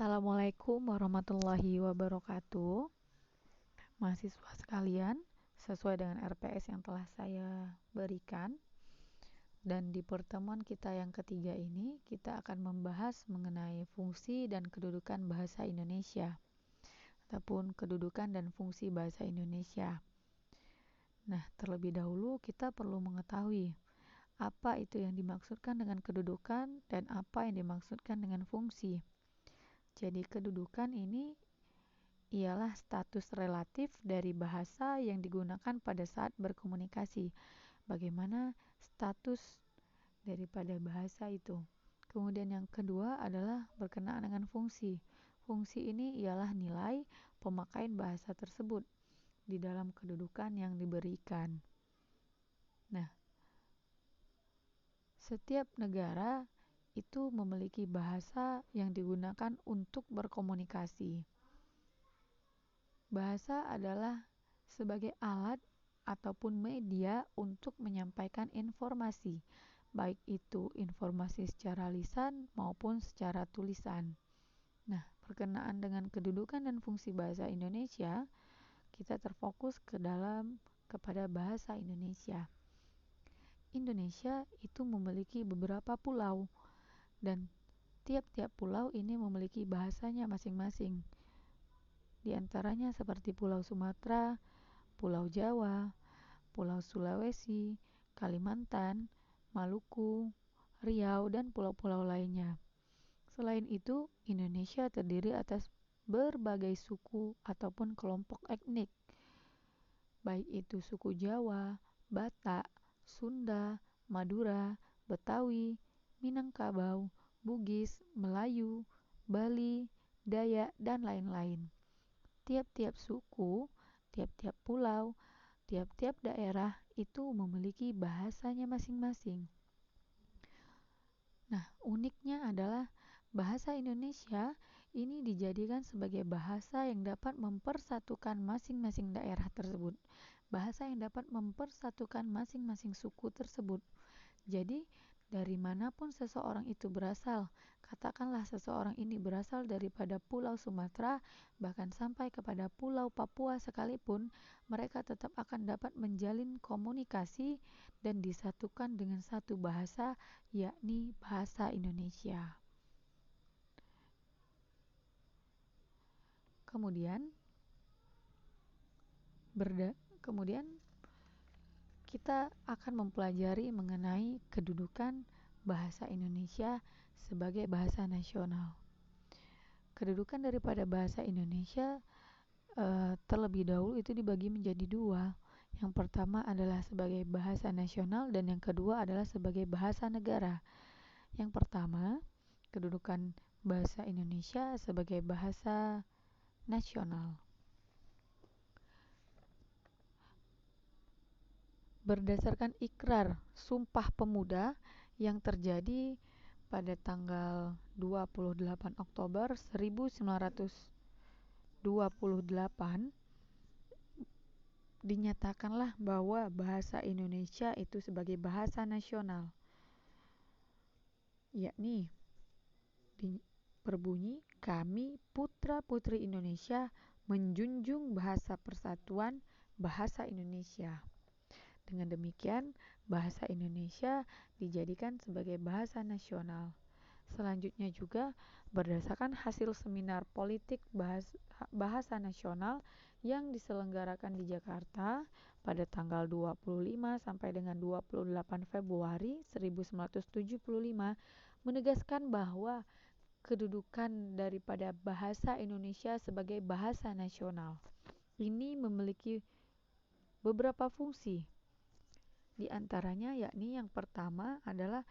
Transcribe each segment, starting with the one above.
Assalamualaikum warahmatullahi wabarakatuh. Mahasiswa sekalian, sesuai dengan RPS yang telah saya berikan, dan di pertemuan kita yang ketiga ini, kita akan membahas mengenai fungsi dan kedudukan bahasa Indonesia, ataupun kedudukan dan fungsi bahasa Indonesia. Nah, terlebih dahulu kita perlu mengetahui apa itu yang dimaksudkan dengan kedudukan dan apa yang dimaksudkan dengan fungsi. Jadi kedudukan ini ialah status relatif dari bahasa yang digunakan pada saat berkomunikasi. Bagaimana status daripada bahasa itu. Kemudian yang kedua adalah berkenaan dengan fungsi. Fungsi ini ialah nilai pemakaian bahasa tersebut di dalam kedudukan yang diberikan. Nah, setiap negara itu memiliki bahasa yang digunakan untuk berkomunikasi. Bahasa adalah sebagai alat ataupun media untuk menyampaikan informasi, baik itu informasi secara lisan maupun secara tulisan. Nah, berkenaan dengan kedudukan dan fungsi bahasa Indonesia, kita terfokus kepada bahasa Indonesia. Indonesia itu memiliki beberapa pulau, dan tiap-tiap pulau ini memiliki bahasanya masing-masing. Di antaranya seperti Pulau Sumatera, Pulau Jawa, Pulau Sulawesi, Kalimantan, Maluku, Riau, dan pulau-pulau lainnya. Selain itu, Indonesia terdiri atas berbagai suku ataupun kelompok etnik, baik itu suku Jawa, Batak, Sunda, Madura, Betawi, Minangkabau, Bugis, Melayu, Bali, Dayak, dan lain-lain. Tiap-tiap suku, tiap-tiap pulau, tiap-tiap daerah itu memiliki bahasanya masing-masing. Nah, uniknya adalah bahasa Indonesia ini dijadikan sebagai bahasa yang dapat mempersatukan masing-masing daerah tersebut. Bahasa yang dapat mempersatukan masing-masing suku tersebut. Jadi, dari manapun seseorang itu berasal, katakanlah seseorang ini berasal daripada Pulau Sumatera, bahkan sampai kepada Pulau Papua sekalipun, mereka tetap akan dapat menjalin komunikasi dan disatukan dengan satu bahasa, yakni bahasa Indonesia. Kemudian kita akan mempelajari mengenai kedudukan bahasa Indonesia sebagai bahasa nasional. Kedudukan daripada bahasa Indonesia terlebih dahulu itu dibagi menjadi dua. Yang pertama adalah sebagai bahasa nasional dan yang kedua adalah sebagai bahasa negara. Yang pertama, kedudukan bahasa Indonesia sebagai bahasa nasional. Berdasarkan ikrar Sumpah Pemuda yang terjadi pada tanggal 28 Oktober 1928, dinyatakanlah bahwa bahasa Indonesia itu sebagai bahasa nasional, yakni berbunyi, kami putra-putri Indonesia menjunjung bahasa persatuan bahasa Indonesia. Dengan demikian, bahasa Indonesia dijadikan sebagai bahasa nasional. Selanjutnya juga, berdasarkan hasil seminar politik bahasa nasional yang diselenggarakan di Jakarta pada tanggal 25 sampai dengan 28 Februari 1975, menegaskan bahwa kedudukan daripada bahasa Indonesia sebagai bahasa nasional ini memiliki beberapa fungsi. Di antaranya yakni yang pertama adalah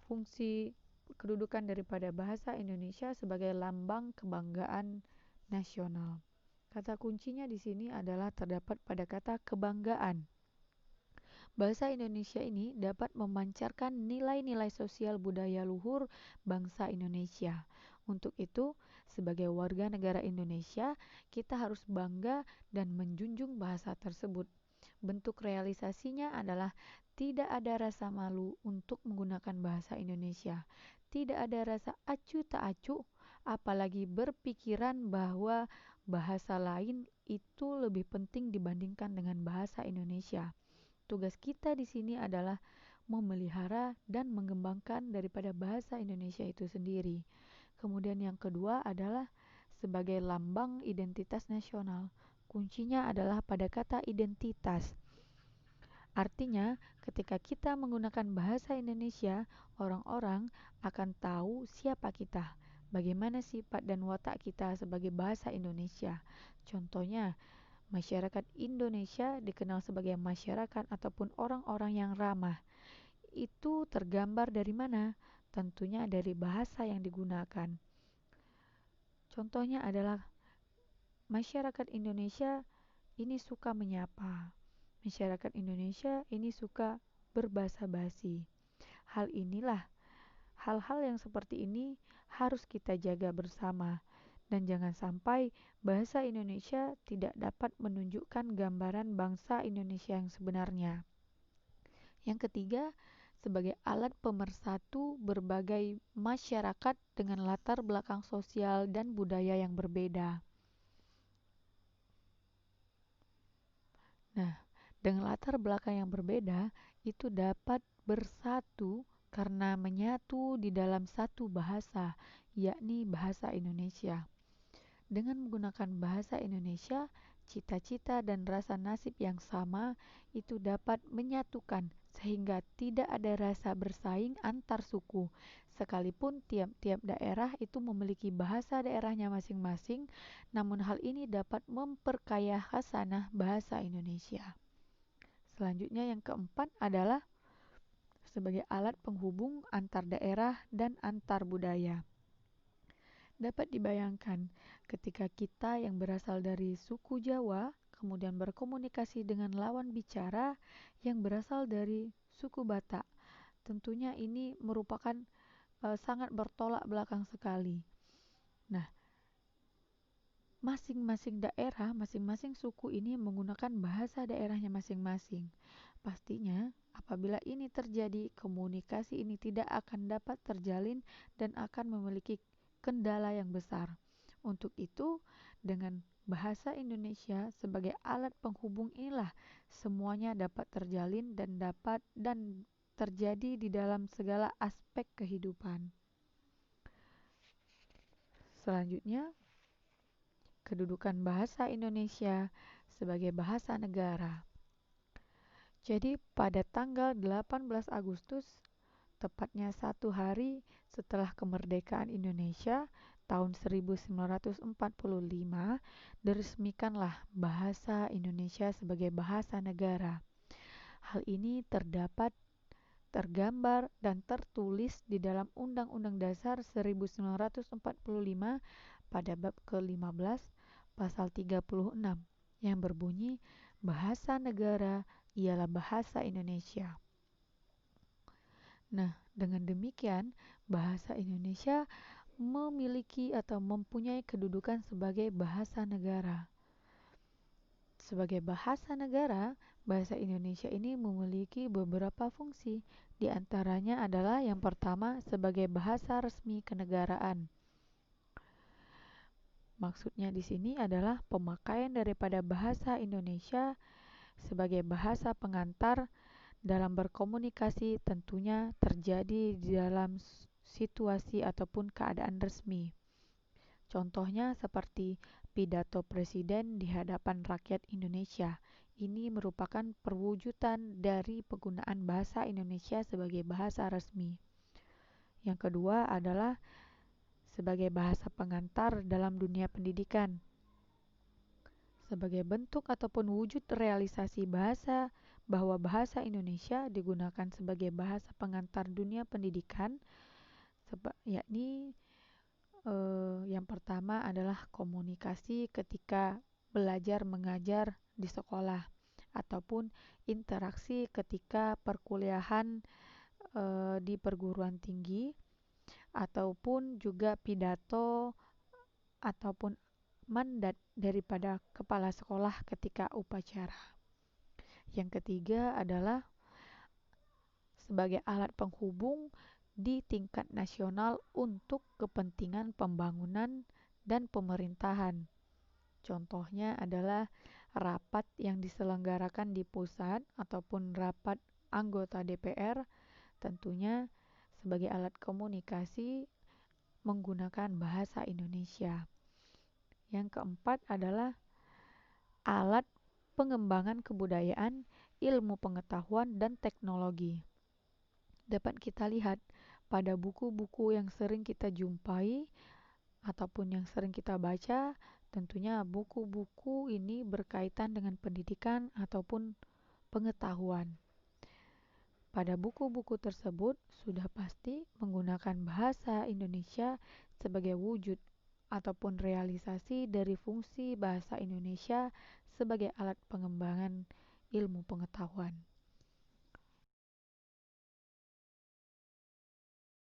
fungsi kedudukan daripada bahasa Indonesia sebagai lambang kebanggaan nasional. Kata kuncinya di sini adalah terdapat pada kata kebanggaan. Bahasa Indonesia ini dapat memancarkan nilai-nilai sosial budaya luhur bangsa Indonesia. Untuk itu, sebagai warga negara Indonesia, kita harus bangga dan menjunjung bahasa tersebut. Bentuk realisasinya adalah tidak ada rasa malu untuk menggunakan bahasa Indonesia. Tidak ada rasa acuh tak acuh apalagi berpikiran bahwa bahasa lain itu lebih penting dibandingkan dengan bahasa Indonesia. Tugas kita di sini adalah memelihara dan mengembangkan daripada bahasa Indonesia itu sendiri. Kemudian yang kedua adalah sebagai lambang identitas nasional. Kuncinya adalah pada kata identitas. Artinya, ketika kita menggunakan bahasa Indonesia, orang-orang akan tahu siapa kita, bagaimana sifat dan watak kita sebagai bahasa Indonesia. Contohnya, masyarakat Indonesia dikenal sebagai masyarakat ataupun orang-orang yang ramah. Itu tergambar dari mana? Tentunya dari bahasa yang digunakan. Contohnya adalah masyarakat Indonesia ini suka menyapa. Masyarakat Indonesia ini suka berbahasa basi. Hal-hal yang seperti ini harus kita jaga bersama dan jangan sampai bahasa Indonesia tidak dapat menunjukkan gambaran bangsa Indonesia yang sebenarnya. Yang ketiga, sebagai alat pemersatu berbagai masyarakat dengan latar belakang sosial dan budaya yang berbeda. Nah, dengan latar belakang yang berbeda, itu dapat bersatu karena menyatu di dalam satu bahasa, yakni bahasa Indonesia. Dengan menggunakan bahasa Indonesia, cita-cita dan rasa nasib yang sama itu dapat menyatukan sehingga tidak ada rasa bersaing antar suku. Sekalipun tiap-tiap daerah itu memiliki bahasa daerahnya masing-masing, namun hal ini dapat memperkaya khasanah bahasa Indonesia. Selanjutnya yang keempat adalah sebagai alat penghubung antar daerah dan antar budaya. Dapat dibayangkan ketika kita yang berasal dari suku Jawa kemudian berkomunikasi dengan lawan bicara yang berasal dari suku Batak. Tentunya ini merupakan sangat bertolak belakang sekali. Nah, masing-masing daerah, masing-masing suku ini menggunakan bahasa daerahnya masing-masing. Pastinya, apabila ini terjadi, komunikasi ini tidak akan dapat terjalin dan akan memiliki kendala yang besar. Untuk itu, dengan bahasa Indonesia sebagai alat penghubung inilah semuanya dapat terjalin dan terjadi di dalam segala aspek kehidupan. Selanjutnya, kedudukan bahasa Indonesia sebagai bahasa negara. Jadi pada tanggal 18 Agustus, tepatnya satu hari setelah kemerdekaan Indonesia tahun 1945, diresmikanlah bahasa Indonesia sebagai bahasa negara. Hal ini tergambar dan tertulis di dalam Undang-Undang Dasar 1945 pada bab ke-15 pasal 36 yang berbunyi bahasa negara ialah bahasa Indonesia. Nah, dengan demikian bahasa Indonesia memiliki atau mempunyai kedudukan sebagai bahasa negara. Sebagai bahasa negara, bahasa Indonesia ini memiliki beberapa fungsi. Di antaranya adalah yang pertama sebagai bahasa resmi kenegaraan. Maksudnya di sini adalah pemakaian daripada bahasa Indonesia sebagai bahasa pengantar dalam berkomunikasi tentunya terjadi di dalam situasi ataupun keadaan resmi. Contohnya seperti pidato presiden di hadapan rakyat Indonesia. Ini merupakan perwujudan dari penggunaan bahasa Indonesia sebagai bahasa resmi. Yang kedua adalah sebagai bahasa pengantar dalam dunia pendidikan. Sebagai bentuk ataupun wujud realisasi bahwa bahasa Indonesia digunakan sebagai bahasa pengantar dunia pendidikan, yakni yang pertama adalah komunikasi ketika belajar mengajar di sekolah ataupun interaksi ketika perkuliahan di perguruan tinggi ataupun juga pidato ataupun mandat daripada kepala sekolah ketika upacara. Yang ketiga adalah sebagai alat penghubung di tingkat nasional untuk kepentingan pembangunan dan pemerintahan. Contohnya adalah rapat yang diselenggarakan di pusat ataupun rapat anggota DPR, tentunya sebagai alat komunikasi menggunakan bahasa Indonesia. Yang keempat adalah alat pengembangan kebudayaan, ilmu pengetahuan, dan teknologi. Dapat kita lihat pada buku-buku yang sering kita jumpai ataupun yang sering kita baca, tentunya buku-buku ini berkaitan dengan pendidikan ataupun pengetahuan. Pada buku-buku tersebut sudah pasti menggunakan bahasa Indonesia sebagai wujud ataupun realisasi dari fungsi bahasa Indonesia sebagai alat pengembangan ilmu pengetahuan.